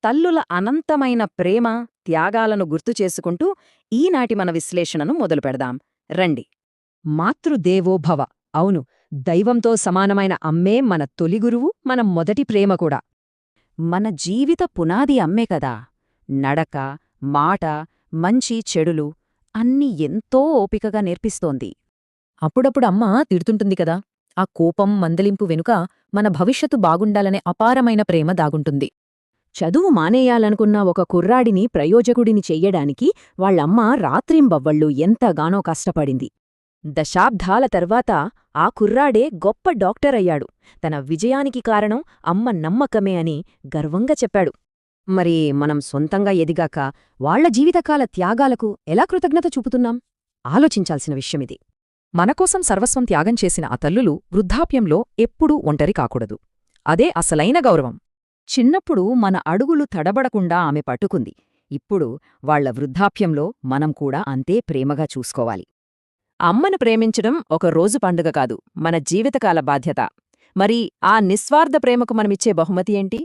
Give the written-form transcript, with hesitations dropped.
తల్లుల అనంతమైన ప్రేమ, త్యాగాలను గుర్తుచేసుకుంటూ ఈనాటి మన విశ్లేషణను మొదలుపెడదాం రండి. మాతృదేవోభవ. అవును, దైవంతో సమానమైన అమ్మే మన తొలి గురువు, మన మొదటి ప్రేమ కూడా. మన జీవిత పునాది అమ్మే కదా. నడక, మాట, మంచి చెడులు అన్నీ ఎంతో ఓపికగా నేర్పిస్తోంది. అప్పుడప్పుడు అమ్మ తిడుతుంటుంది కదా, ఆ కోపం, మందలింపు వెనుక మన భవిష్యత్తు బాగుండాలనే అపారమైన ప్రేమ దాగుంటుంది. చదువు మానేయాలనుకున్న ఒక కుర్రాడిని ప్రయోజకుడిని చెయ్యడానికి వాళ్ళమ్మ రాత్రింబవ్వళ్ళు ఎంతగానో కష్టపడింది. దశాబ్దాల తర్వాత ఆ కుర్రాడే గొప్ప డాక్టరయ్యాడు. తన విజయానికి కారణం అమ్మ నమ్మకమే అని గర్వంగా చెప్పాడు. మరి మనం సొంతంగా ఎదిగాక వాళ్ల జీవితకాల త్యాగాలకు ఎలా కృతజ్ఞత చూపుతున్నాం? ఆలోచించాల్సిన విషయమిది. మనకోసం సర్వస్వం త్యాగం చేసిన ఆ తల్లులు వృద్ధాప్యంలో ఎప్పుడూ ఒంటరి కాకూడదు. అదే అసలైన గౌరవం. చిన్నప్పుడు మన అడుగులు తడబడకుండా ఆమె పట్టుకుంది. ఇప్పుడు వాళ్ల వృద్ధాప్యంలో మనం కూడా అంతే ప్రేమగా చూసుకోవాలి. అమ్మను ప్రేమించడం ఒక రోజు పండుగ కాదు, మన జీవితకాల బాధ్యత. మరి ఆ నిస్వార్థ ప్రేమకు మనమిచ్చే బహుమతి ఏంటి?